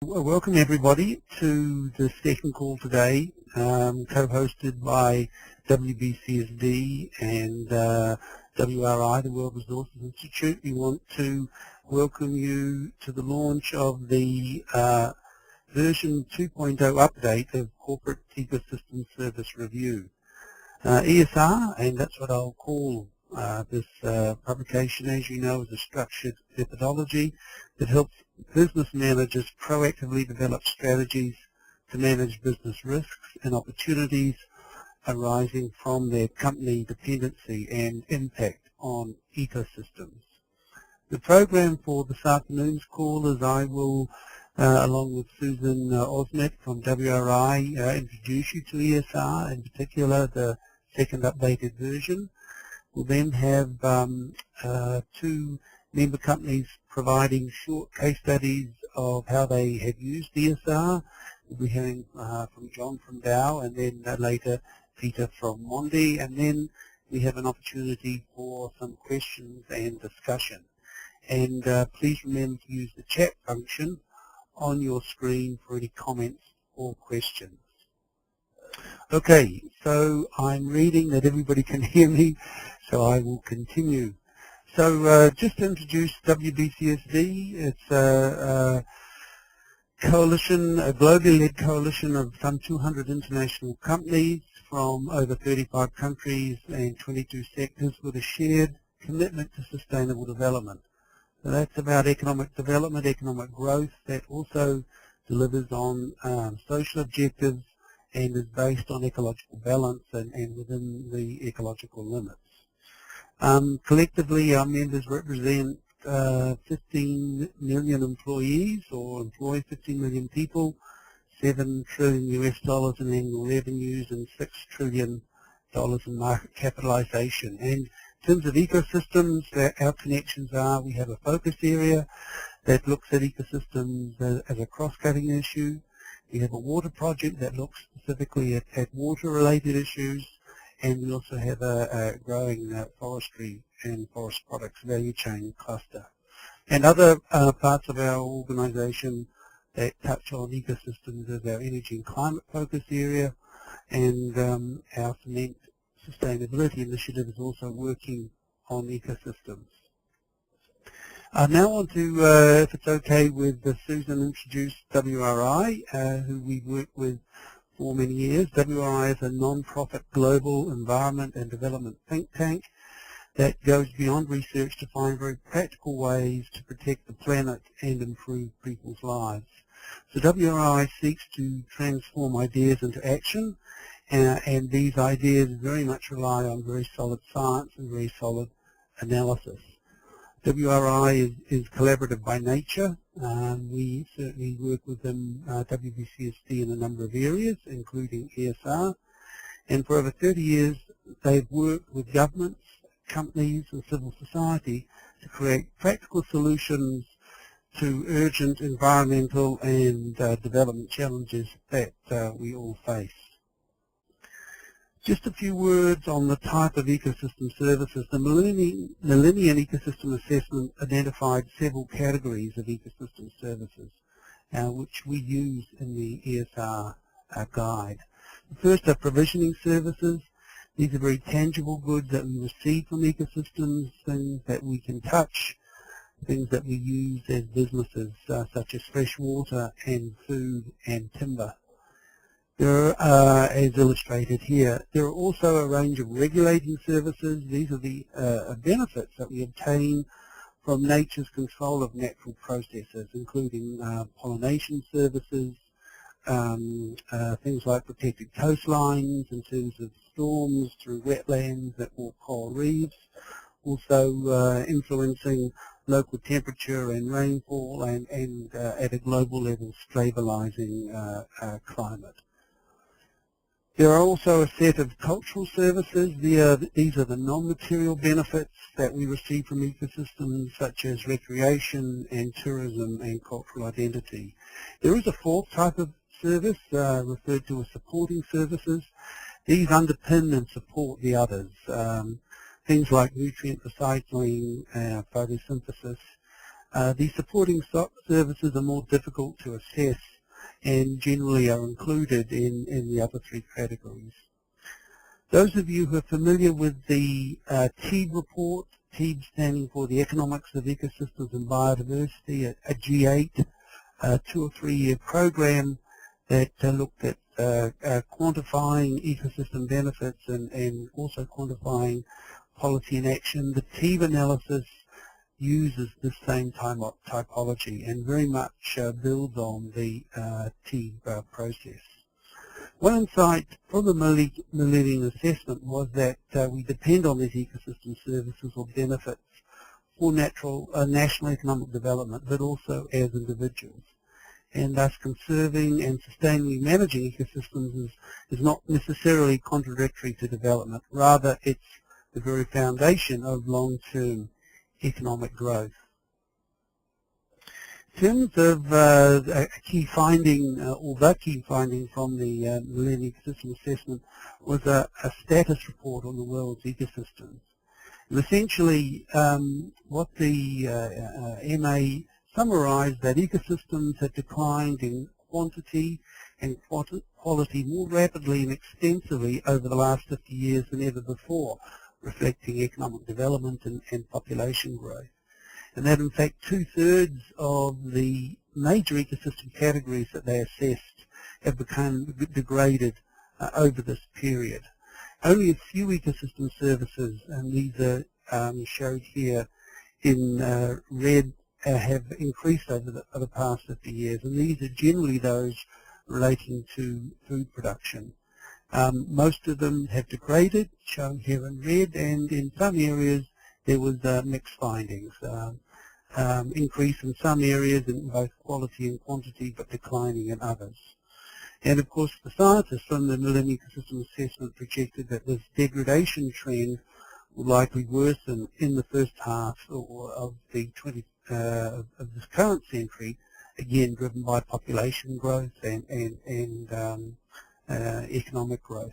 Well, welcome everybody to the second call today, co-hosted by WBCSD and WRI, the World Resources Institute. We want to welcome you to the launch of the version 2.0 update of Corporate Ecosystem Service Review. ESR, and that's what I'll call this publication, as you know, is a structured methodology that helps business managers proactively develop strategies to manage business risks and opportunities arising from their company dependency and impact on ecosystems. The program for this afternoon's call is I will, along with Susan Osmet from WRI, introduce you to ESR, in particular the second updated version. We'll then have two member companies providing short case studies of how they have used ESR. We'll be hearing from John from Dow, and then later Peter from Mondi, and then we have an opportunity for some questions and discussion. And please remember to use the chat function on your screen for any comments or questions. Okay, so I'm reading that everybody can hear me, so I will continue. So just to introduce WBCSD, it's a coalition, a globally led coalition of some 200 international companies from over 35 countries and 22 sectors with a shared commitment to sustainable development. So that's about economic development, economic growth that also delivers on social objectives and is based on ecological balance and within the ecological limits. Collectively, our members represent 15 million employees, or employ 15 million people, $7 trillion US in annual revenues, and $6 trillion in market capitalization. And in terms of ecosystems, our connections are, we have a focus area that looks at ecosystems as a cross-cutting issue. We have a water project that looks specifically at water-related issues, and we also have a growing forestry and forest products value chain cluster. And other parts of our organization that touch on ecosystems is our energy and climate focus area, and our cement sustainability initiative is also working on ecosystems. Now on to, if it's okay with Susan, introduce WRI, who we've worked with for many years. WRI is a non-profit global environment and development think tank that goes beyond research to find very practical ways to protect the planet and improve people's lives. So WRI seeks to transform ideas into action, and these ideas very much rely on very solid science and very solid analysis. WRI is collaborative by nature. We certainly work with them, WBCSD, in a number of areas, including ESR. And for over 30 years, they've worked with governments, companies, and civil society to create practical solutions to urgent environmental and development challenges that we all face. Just a few words on the type of ecosystem services. The Millennium Ecosystem Assessment identified several categories of ecosystem services, which we use in the ESR guide. The first are provisioning services. These are very tangible goods that we receive from ecosystems, things that we can touch, things that we use as businesses, such as fresh water and food and timber. There are, as illustrated here, there are also a range of regulating services. These are the benefits that we obtain from nature's control of natural processes, including pollination services, things like protected coastlines in terms of storms through wetlands that walk coral reefs, also influencing local temperature and rainfall, and at a global level stabilizing climate. There are also a set of cultural services. These are the non-material benefits that we receive from ecosystems, such as recreation and tourism and cultural identity. There is a fourth type of service referred to as supporting services. These underpin and support the others. Things like nutrient recycling, photosynthesis, These supporting services are more difficult to assess and generally are included in the other three categories. Those of you who are familiar with the TEEB report, TEEB standing for the Economics of Ecosystems and Biodiversity, a G8, 2 or 3 year program that looked at quantifying ecosystem benefits and also quantifying policy in action. The TEEB analysis uses the same typology and very much builds on the TEEB process. One insight from the Millennium Assessment was that we depend on these ecosystem services or benefits for national economic development, but also as individuals. And thus conserving and sustainably managing ecosystems is not necessarily contradictory to development. Rather, it's the very foundation of long-term economic growth. In terms of a key finding, or the key finding from the Millennium Ecosystem Assessment was a status report on the world's ecosystems. And essentially, what the MA summarized that ecosystems had declined in quantity and quality more rapidly and extensively over the last 50 years than ever before, reflecting economic development and population growth. And that in fact 2/3 of the major ecosystem categories that they assessed have become degraded over this period. Only a few ecosystem services, and these are showed here in red, have increased over the past 50 years, and these are generally those relating to food production. Most of them have degraded, shown here in red, and in some areas there was mixed findings. Increase in some areas in both quality and quantity, but declining in others. And of course the scientists from the Millennium Ecosystem Assessment projected that this degradation trend will likely worsen in the first half of the of this current century, again driven by population growth and economic growth.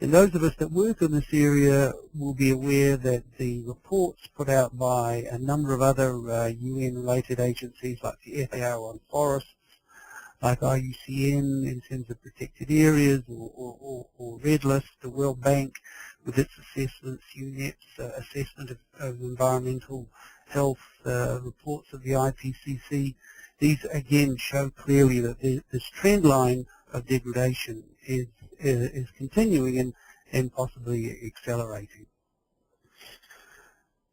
And those of us that work in this area will be aware that the reports put out by a number of other UN-related agencies like the FAO on forests, like IUCN in terms of protected areas or Red List, the World Bank with its assessments, UNEP's assessment of environmental health, reports of the IPCC. These again show clearly that this trend line of degradation is continuing and possibly accelerating.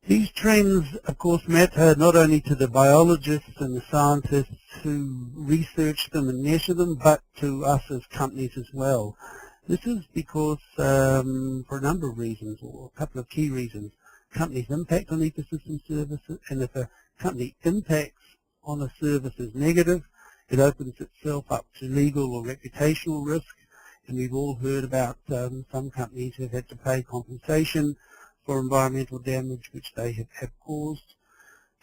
These trends, of course, matter not only to the biologists and the scientists who research them and measure them, but to us as companies as well. This is because, for a number of reasons, or a couple of key reasons, companies' impact on ecosystem services, and if a company impacts on a service is negative, it opens itself up to legal or reputational risk. And we've all heard about some companies who have had to pay compensation for environmental damage which they have caused.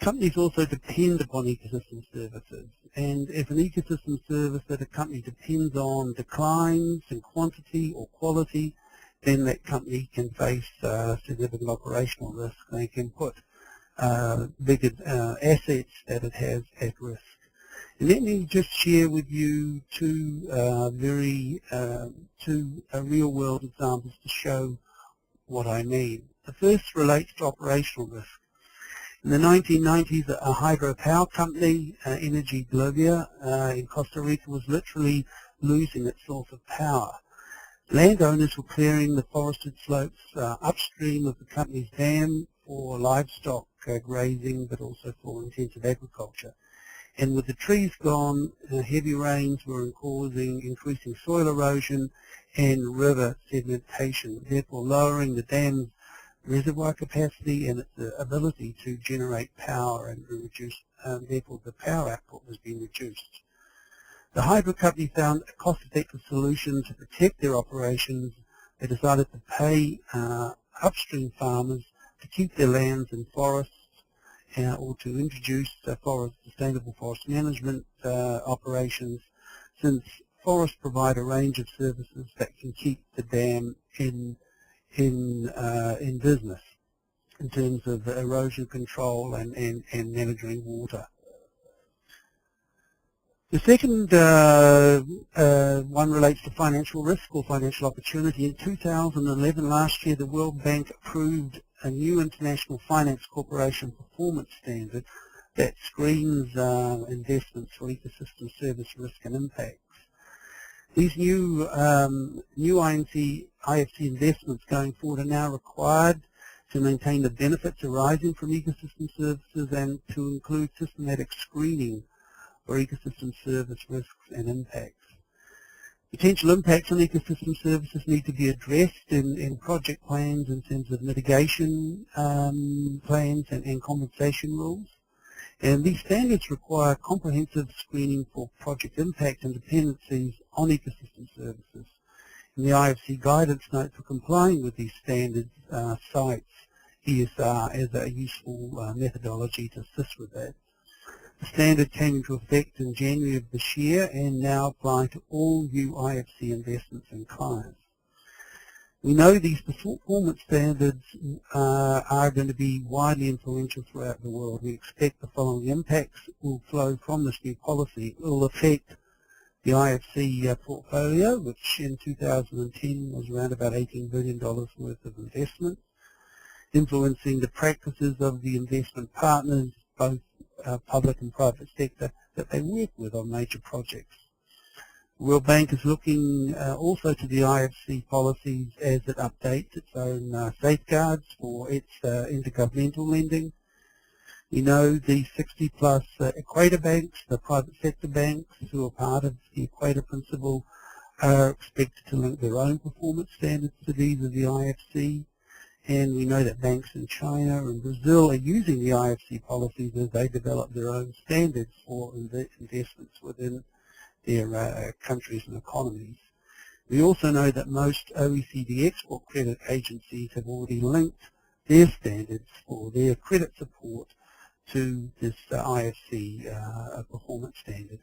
Companies also depend upon ecosystem services, and if an ecosystem service that a company depends on declines in quantity or quality, then that company can face significant operational risk. They can put bigger assets that it has at risk. And let me just share with you two real-world examples to show what I mean. The first relates to operational risk. In the 1990s, a hydropower company, Energy Globia, in Costa Rica, was literally losing its source of power. Landowners were clearing the forested slopes upstream of the company's dam for livestock grazing, but also for intensive agriculture. And with the trees gone, heavy rains were causing increasing soil erosion and river sedimentation, therefore lowering the dam's reservoir capacity and its ability to generate power and reduce, therefore the power output was being reduced. The hydro company found a cost-effective solution to protect their operations. They decided to pay upstream farmers to keep their lands and forests, or to introduce sustainable forest management operations, since forests provide a range of services that can keep the dam in business. in terms of erosion control and managing water. The second one relates to financial risk or financial opportunity. In 2011, last year, the World Bank approved a new International Finance Corporation performance standard that screens investments for ecosystem service risk and impacts. These new IFC investments going forward are now required to maintain the benefits arising from ecosystem services and to include systematic screening for ecosystem service risks and impacts. Potential impacts on ecosystem services need to be addressed in project plans in terms of mitigation plans and compensation rules. And these standards require comprehensive screening for project impact and dependencies on ecosystem services. And the IFC guidance note for complying with these standards cites ESR as a useful methodology to assist with that. The standard came into effect in January of this year and now apply to all new IFC investments and clients. We know these performance standards are going to be widely influential throughout the world. We expect the following impacts will flow from this new policy. It will affect the IFC portfolio, which in 2010 was around about $18 billion worth of investment, influencing the practices of the investment partners, both public and private sector, that they work with on major projects. The World Bank is looking also to the IFC policies as it updates its own safeguards for its intergovernmental lending. We know the 60-plus equator banks, the private sector banks who are part of the equator principle, are expected to link their own performance standards to these of the IFC. And we know that banks in China and Brazil are using the IFC policies as they develop their own standards for investments within their countries and economies. We also know that most OECD export credit agencies have already linked their standards for their credit support to this IFC performance standard.